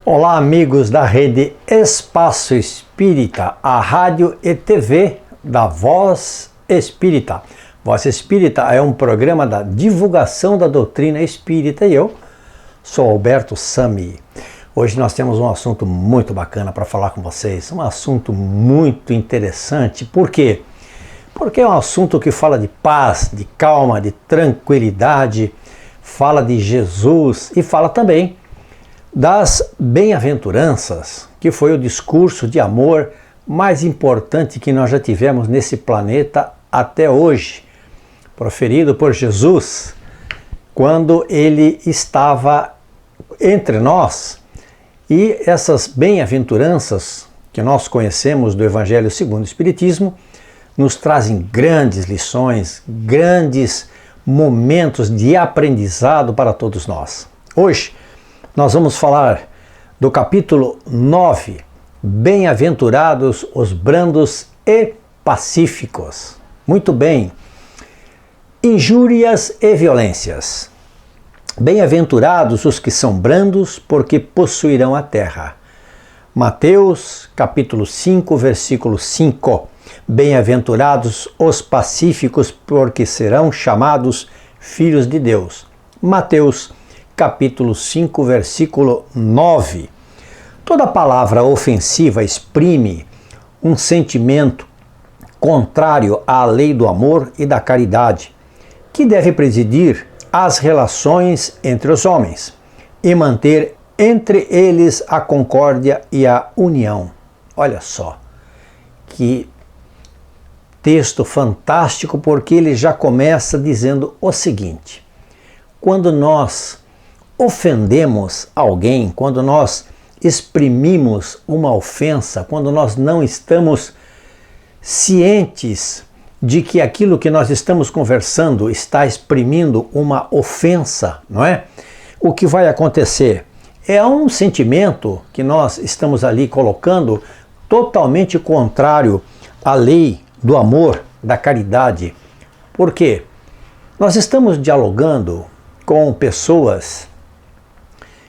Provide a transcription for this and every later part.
Olá, amigos da rede Espaço Espírita, a rádio e TV da Voz Espírita. Voz Espírita é um programa da divulgação da doutrina espírita e eu sou Alberto Sami. Hoje nós temos um assunto muito bacana para falar com vocês, um assunto muito interessante. Por quê? Porque é um assunto que fala de paz, de calma, de tranquilidade, fala de Jesus e fala também das bem-aventuranças, que foi o discurso de amor mais importante que nós já tivemos nesse planeta até hoje, proferido por Jesus, quando ele estava entre nós. E essas bem-aventuranças que nós conhecemos do Evangelho segundo o Espiritismo nos trazem grandes lições, grandes momentos de aprendizado para todos nós. Hoje nós vamos falar do capítulo 9, Bem-aventurados os brandos e pacíficos. Muito bem. Injúrias e violências. Bem-aventurados os que são brandos, porque possuirão a terra. Mateus, capítulo 5, versículo 5. Bem-aventurados os pacíficos, porque serão chamados filhos de Deus. Mateus, capítulo 5, versículo 9. Toda palavra ofensiva exprime um sentimento contrário à lei do amor e da caridade, que deve presidir as relações entre os homens e manter entre eles a concórdia e a união. Olha só, que texto fantástico, porque ele já começa dizendo o seguinte: quando nós ofendemos alguém, quando nós exprimimos uma ofensa, quando nós não estamos cientes de que aquilo que nós estamos conversando está exprimindo uma ofensa, não é? O que vai acontecer? É um sentimento que nós estamos ali colocando totalmente contrário à lei do amor, da caridade. Por quê? Nós estamos dialogando com pessoas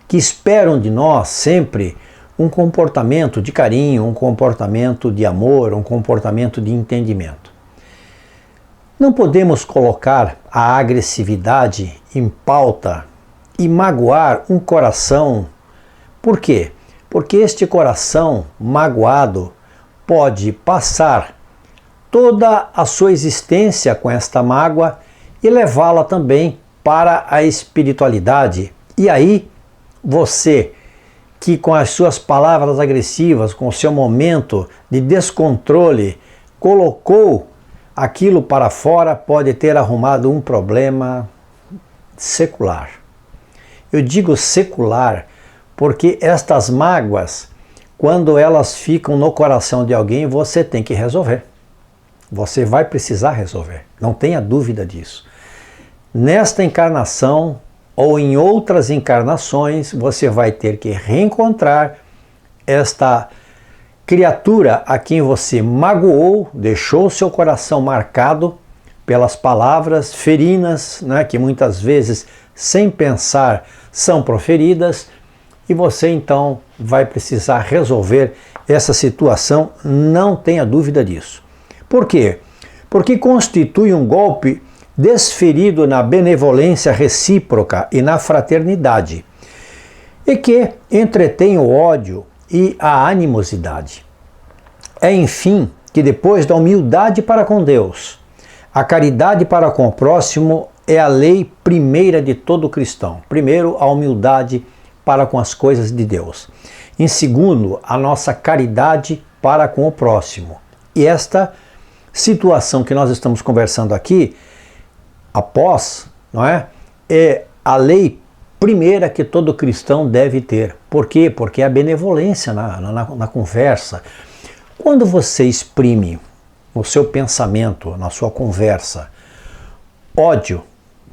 que esperam de nós sempre um comportamento de carinho, um comportamento de amor, um comportamento de entendimento. Não podemos colocar a agressividade em pauta e magoar um coração. Por quê? Porque este coração magoado pode passar toda a sua existência com esta mágoa e levá-la também para a espiritualidade. E aí, você que com as suas palavras agressivas, com o seu momento de descontrole, colocou aquilo para fora, pode ter arrumado um problema secular. Eu digo secular porque estas mágoas, quando elas ficam no coração de alguém, você tem que resolver. Você vai precisar resolver, não tenha dúvida disso. Nesta encarnação ou em outras encarnações, você vai ter que reencontrar esta criatura a quem você magoou, deixou seu coração marcado pelas palavras ferinas, né, que muitas vezes, sem pensar, são proferidas, e você então vai precisar resolver essa situação, não tenha dúvida disso. Por quê? Porque constitui um golpe desferido na benevolência recíproca e na fraternidade, e que entretém o ódio e a animosidade. É, enfim, que depois da humildade para com Deus, a caridade para com o próximo é a lei primeira de todo cristão. Primeiro, a humildade para com as coisas de Deus. Em segundo, a nossa caridade para com o próximo. E esta situação que nós estamos conversando aqui, após, não é a lei primeira que todo cristão deve ter. Por quê? Porque é a benevolência na conversa. Quando você exprime no seu pensamento, na sua conversa, ódio,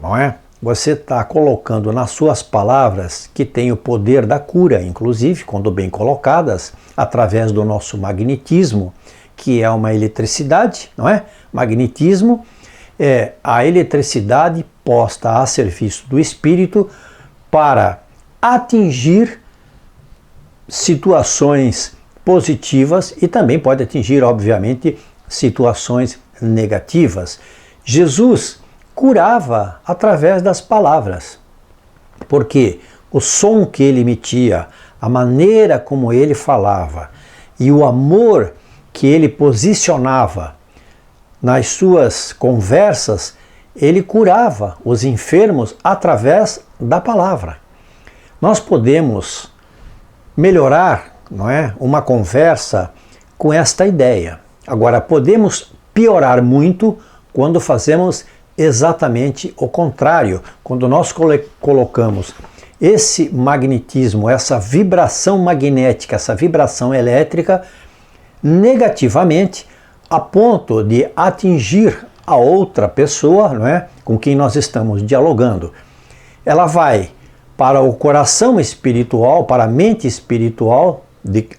não é? Você está colocando nas suas palavras, que tem o poder da cura, inclusive, quando bem colocadas, através do nosso magnetismo, que é uma eletricidade, não é? Magnetismo é a eletricidade posta a serviço do espírito para atingir situações positivas e também pode atingir, obviamente, situações negativas. Jesus curava através das palavras, porque o som que ele emitia, a maneira como ele falava e o amor que ele posicionava nas suas conversas, ele curava os enfermos através da palavra. Nós podemos melhorar, não é, uma conversa com esta ideia. Agora, podemos piorar muito quando fazemos exatamente o contrário, quando nós colocamos esse magnetismo, essa vibração magnética, essa vibração elétrica negativamente, a ponto de atingir a outra pessoa, não é, com quem nós estamos dialogando. Ela vai para o coração espiritual, para a mente espiritual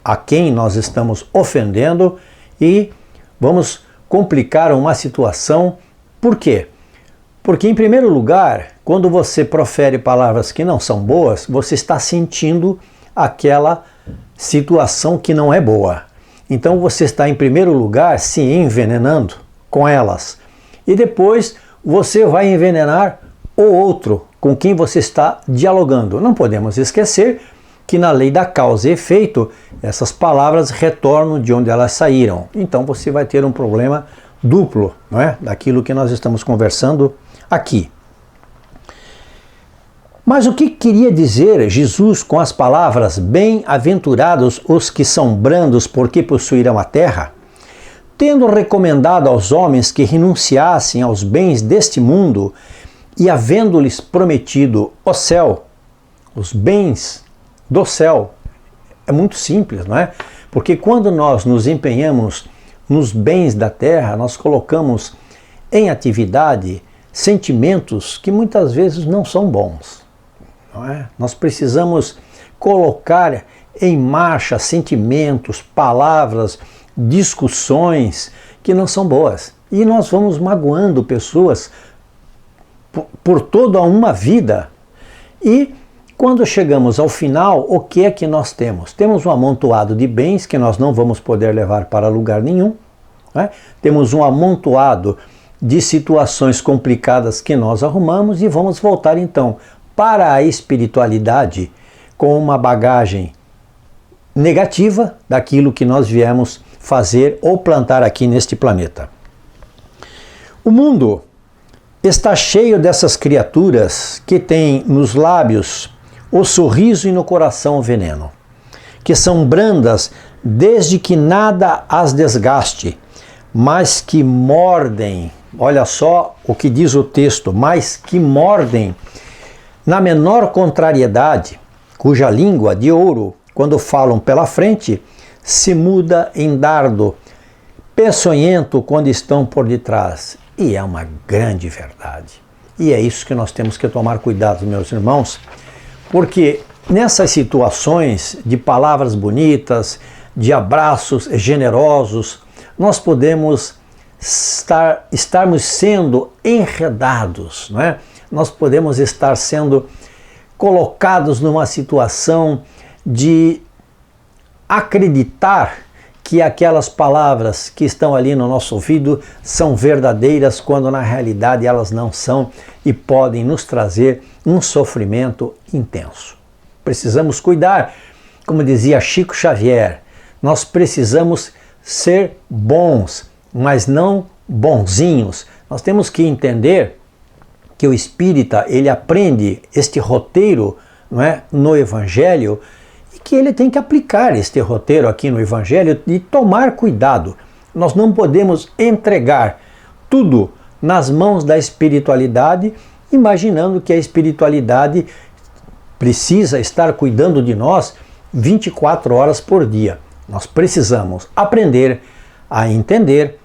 a quem nós estamos ofendendo e vamos complicar uma situação. Por quê? Porque, em primeiro lugar, quando você profere palavras que não são boas, você está sentindo aquela situação que não é boa. Então você está, em primeiro lugar, se envenenando com elas. E depois você vai envenenar o outro com quem você está dialogando. Não podemos esquecer que na lei da causa e efeito, essas palavras retornam de onde elas saíram. Então você vai ter um problema duplo, não é? Daquilo que nós estamos conversando aqui. Mas o que queria dizer Jesus com as palavras bem-aventurados os que são brandos, porque possuirão a terra? Tendo recomendado aos homens que renunciassem aos bens deste mundo e havendo-lhes prometido o céu, os bens do céu. É muito simples, não é? Porque quando nós nos empenhamos nos bens da terra, nós colocamos em atividade sentimentos que muitas vezes não são bons, não é? Nós precisamos colocar em marcha sentimentos, palavras, discussões que não são boas. E nós vamos magoando pessoas por toda uma vida. E quando chegamos ao final, o que é que nós temos? Temos um amontoado de bens que nós não vamos poder levar para lugar nenhum, né? Temos um amontoado de situações complicadas que nós arrumamos e vamos voltar então para a espiritualidade com uma bagagem negativa daquilo que nós viemos fazer ou plantar aqui neste planeta. O mundo está cheio dessas criaturas que têm nos lábios o sorriso e no coração o veneno, que são brandas desde que nada as desgaste, mas que mordem, olha só o que diz o texto, mas que mordem na menor contrariedade, cuja língua de ouro, quando falam pela frente, se muda em dardo, peçonhento quando estão por detrás. E é uma grande verdade. E é isso que nós temos que tomar cuidado, meus irmãos, porque nessas situações de palavras bonitas, de abraços generosos, nós podemos estarmos sendo enredados, não é? Nós podemos estar sendo colocados numa situação de acreditar que aquelas palavras que estão ali no nosso ouvido são verdadeiras, quando na realidade elas não são e podem nos trazer um sofrimento intenso. Precisamos cuidar, como dizia Chico Xavier, nós precisamos ser bons, mas não bonzinhos. Nós temos que entender que o espírita, ele aprende este roteiro, não é, no Evangelho, e que ele tem que aplicar este roteiro aqui no Evangelho e tomar cuidado. Nós não podemos entregar tudo nas mãos da espiritualidade, imaginando que a espiritualidade precisa estar cuidando de nós 24 horas por dia. Nós precisamos aprender a entender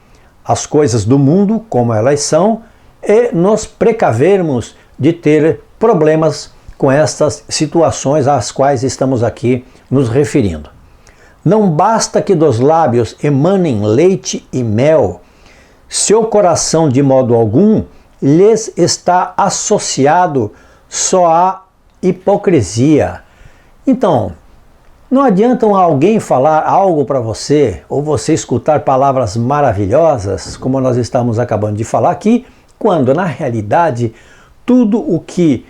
as coisas do mundo como elas são e nos precavermos de ter problemas com estas situações às quais estamos aqui nos referindo. Não basta que dos lábios emanem leite e mel, seu coração de modo algum lhes está associado só à hipocrisia. Então, Não adianta alguém falar algo para você, ou você escutar palavras maravilhosas, como nós estamos acabando de falar aqui, quando na realidade tudo o que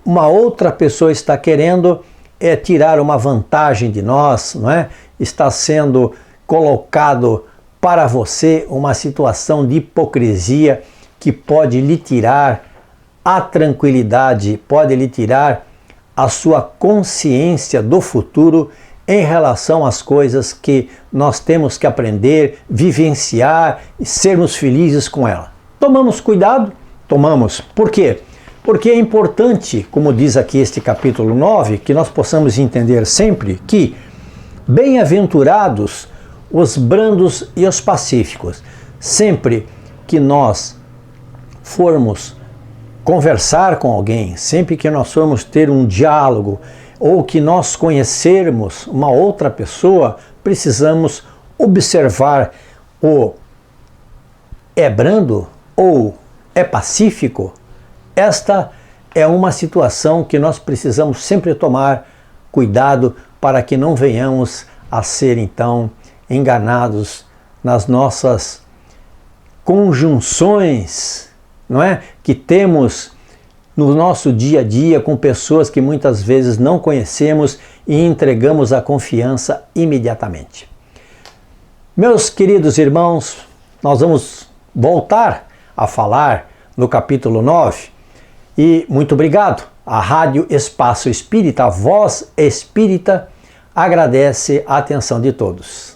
uma outra pessoa está querendo é tirar uma vantagem de nós, não é? Está sendo colocado para você uma situação de hipocrisia que pode lhe tirar a tranquilidade, pode lhe tirar a sua consciência do futuro em relação às coisas que nós temos que aprender, vivenciar e sermos felizes com ela. Tomamos cuidado? Tomamos. Por quê? Porque é importante, como diz aqui este capítulo 9, que nós possamos entender sempre que bem-aventurados os brandos e os pacíficos. Sempre que nós formos conversar com alguém, sempre que nós formos ter um diálogo ou que nós conhecermos uma outra pessoa, precisamos observar o é brando ou é pacífico. Esta é uma situação que nós precisamos sempre tomar cuidado para que não venhamos a ser então enganados nas nossas conjunções, não é? Que temos no nosso dia a dia com pessoas que muitas vezes não conhecemos e entregamos a confiança imediatamente. Meus queridos irmãos, nós vamos voltar a falar no capítulo 9 e muito obrigado. A Rádio Espaço Espírita, a Voz Espírita, agradece a atenção de todos.